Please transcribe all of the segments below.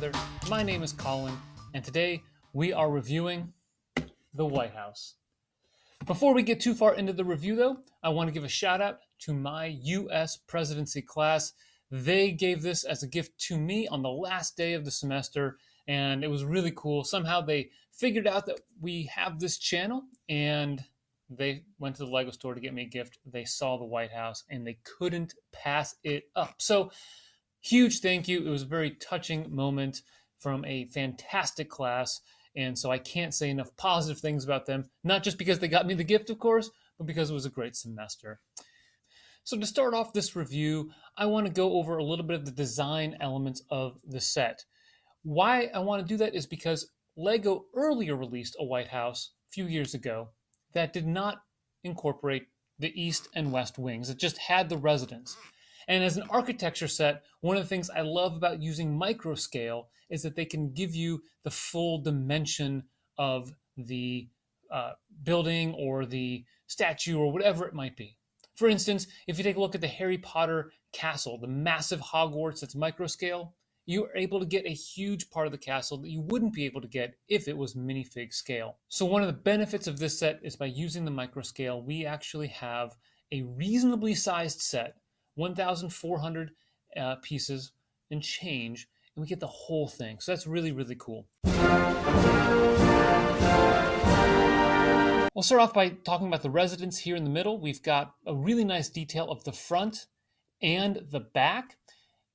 together. My name is Colin, and today we are reviewing the White House. Before we get too far into the review, though, I want to give a shout out to my US Presidency class. They gave this as a gift to me on the last day of the semester, and it was really cool. Somehow they figured out that we have this channel, and they went to the Lego store to get me a gift. They saw the White House, and they couldn't pass it up. So, huge thank you. It was a very touching moment from a fantastic class. And so I can't say enough positive things about them, not just because they got me the gift, of course, but because it was a great semester. So to start off this review, I want to go over a little bit of the design elements of the set. Why I want to do that is because Lego earlier released a White House a few years ago that did not incorporate the East and West wings. It just had the residence. And as an architecture set, one of the things I love about using microscale is that they can give you the full dimension of the building or the statue or whatever it might be. For instance, if you take a look at the Harry Potter castle, the massive Hogwarts that's microscale, you are able to get a huge part of the castle that you wouldn't be able to get if it was minifig scale. So one of the benefits of this set is by using the microscale, we actually have a reasonably sized set, 1,400 pieces and change, and we get the whole thing. So that's really, really cool. We'll start off by talking about the residence here in the middle. We've got a really nice detail of the front and the back.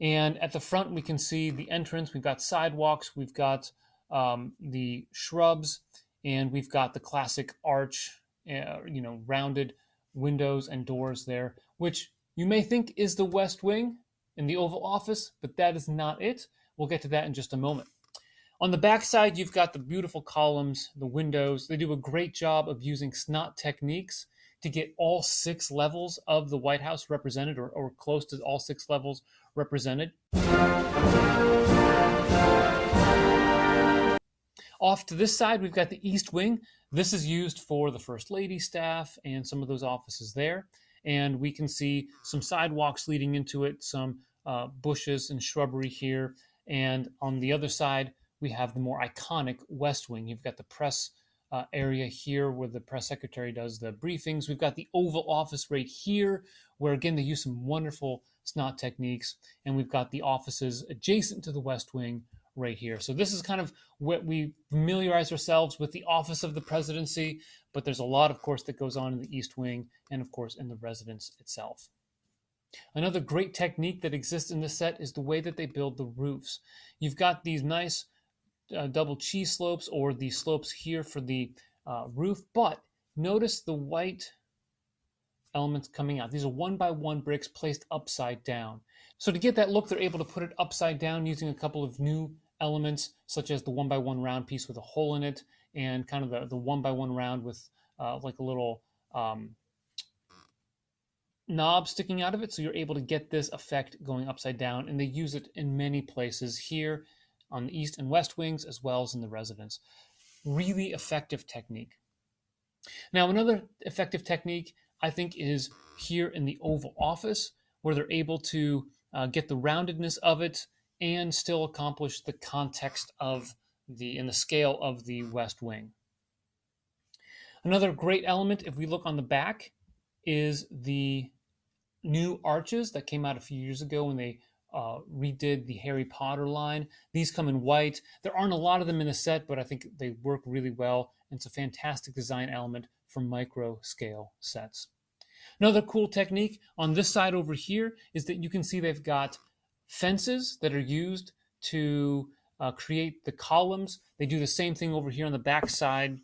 And at the front, we can see the entrance. We've got sidewalks. We've got the shrubs. And we've got the classic arch, rounded windows and doors there, which you may think is the West Wing in the Oval Office, but that is not it. We'll get to that in just a moment. On the back side, you've got the beautiful columns, the windows. They do a great job of using snot techniques to get all 6 levels of the White House represented, or close to all 6 levels represented. Off to this side, we've got the East Wing. This is used for the First Lady staff and some of those offices there. And we can see some sidewalks leading into it, some bushes and shrubbery here. And on the other side, we have the more iconic West Wing. You've got the press area here where the press secretary does the briefings. We've got the Oval Office right here, where again, they use some wonderful snot techniques. And we've got the offices adjacent to the West Wing right here. So this is kind of what we familiarize ourselves with the office of the presidency, but there's a lot, of course, that goes on in the East Wing and, of course, in the residence itself. Another great technique that exists in this set is the way that they build the roofs. You've got these nice double cheese slopes, or the slopes here for the roof, but notice the white elements coming out. These are 1x1 bricks placed upside down. So to get that look, they're able to put it upside down using a couple of new elements, such as the 1x1 round piece with a hole in it, and kind of the 1x1 round with like a little knob sticking out of it. So you're able to get this effect going upside down, and they use it in many places here on the East and West Wings, as well as in the residence. Really effective technique. Now, another effective technique, I think, is here in the Oval Office, where they're able to get the roundedness of it and still accomplish the context of the scale of the West Wing. Another great element, if we look on the back, is the new arches that came out a few years ago when they redid the Harry Potter line. These come in white. There aren't a lot of them in the set, but I think they work really well. And it's a fantastic design element for micro scale sets. Another cool technique on this side over here is that you can see they've got fences that are used to create the columns. They do the same thing over here on the back side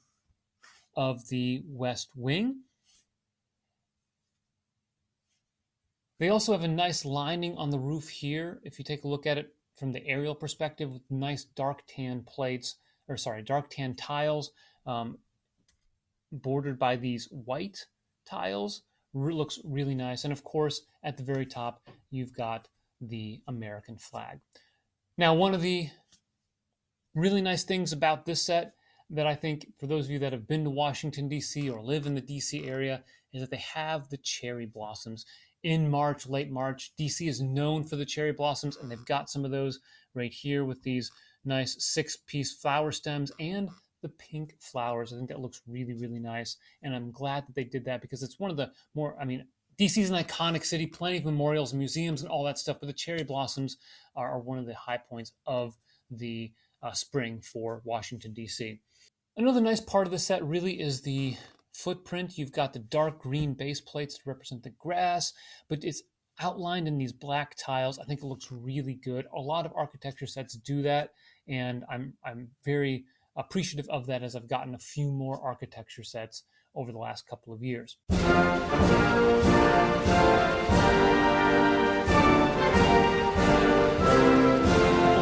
of the West Wing. They also have a nice lining on the roof here. If you take a look at it from the aerial perspective, with nice dark tan dark tan tiles bordered by these white tiles. Looks really nice. And of course, at the very top, you've got the American flag. Now, one of the really nice things about this set that I think, for those of you that have been to Washington, D.C. or live in the D.C. area, is that they have the cherry blossoms in March, late March. DC is known for the cherry blossoms, and they've got some of those right here with these nice 6-piece flower stems and the pink flowers. I think that looks really, really nice. And I'm glad that they did that because it's one of the more, I mean, DC is an iconic city, plenty of memorials, museums, and all that stuff, but the cherry blossoms are one of the high points of the spring for Washington, D.C. Another nice part of the set really is the footprint. You've got the dark green base plates to represent the grass, but it's outlined in these black tiles. I think it looks really good. A lot of architecture sets do that, and I'm very appreciative of that as I've gotten a few more architecture sets over the last couple of years.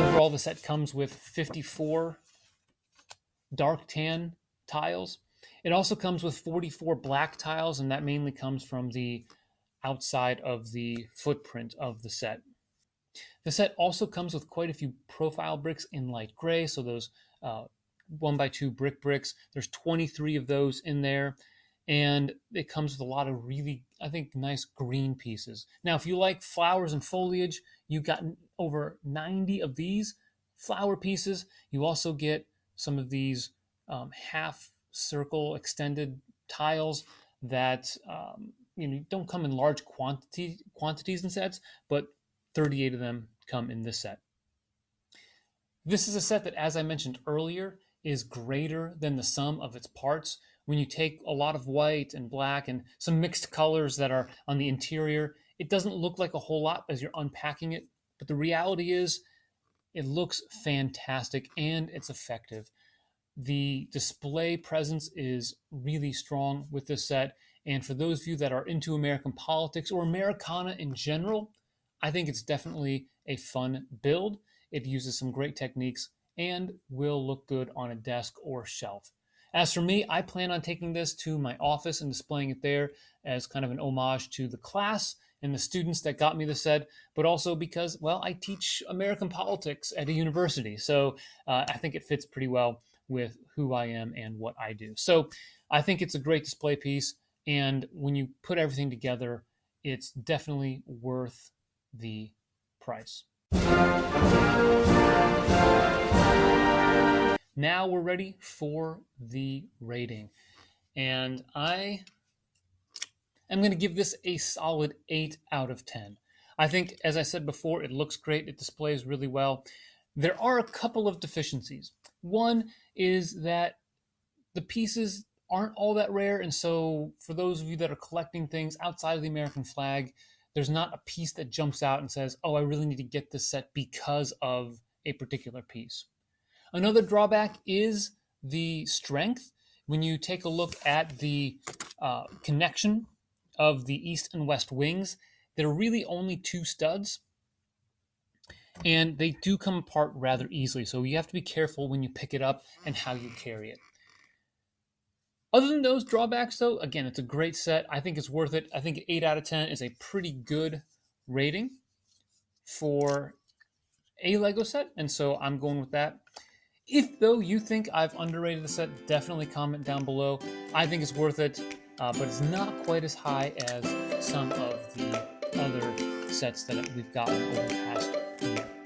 Overall, the set comes with 54 dark tan tiles. It also comes with 44 black tiles, and that mainly comes from the outside of the footprint of the set. The set also comes with quite a few profile bricks in light gray, so those 1x2 brick bricks. There's 23 of those in there, and it comes with a lot of really, I think, nice green pieces. Now, if you like flowers and foliage, you've got over 90 of these flower pieces. You also get some of these half circle extended tiles that don't come in large quantities in sets, but 38 of them come in this set. This is a set that, as I mentioned earlier, is greater than the sum of its parts. When you take a lot of white and black and some mixed colors that are on the interior, it doesn't look like a whole lot as you're unpacking it, but the reality is it looks fantastic and it's effective. The display presence is really strong with this set, and for those of you that are into American politics or Americana in general, I think it's definitely a fun build. It uses some great techniques and will look good on a desk or shelf. As for me, I plan on taking this to my office and displaying it there as kind of an homage to the class and the students that got me the set, but also because, well, I teach American politics at a university. So I think it fits pretty well with who I am and what I do. So I think it's a great display piece. And when you put everything together, it's definitely worth the price. Now we're ready for the rating. And I am going to give this a solid 8 out of 10. I think, as I said before, it looks great. It displays really well. There are a couple of deficiencies. One is that the pieces aren't all that rare, and so for those of you that are collecting things outside of the American flag, there's not a piece that jumps out and says, oh, I really need to get this set because of a particular piece. Another drawback is the strength. When you take a look at the connection of the east and west wings, there are really only 2 studs, and they do come apart rather easily. So you have to be careful when you pick it up and how you carry it. Other than those drawbacks, though, again, it's a great set. I think it's worth it. I think 8 out of 10 is a pretty good rating for a Lego set, and so I'm going with that. If, though, you think I've underrated the set, definitely comment down below. I think it's worth it, but it's not quite as high as some of the other sets that we've gotten over the past year.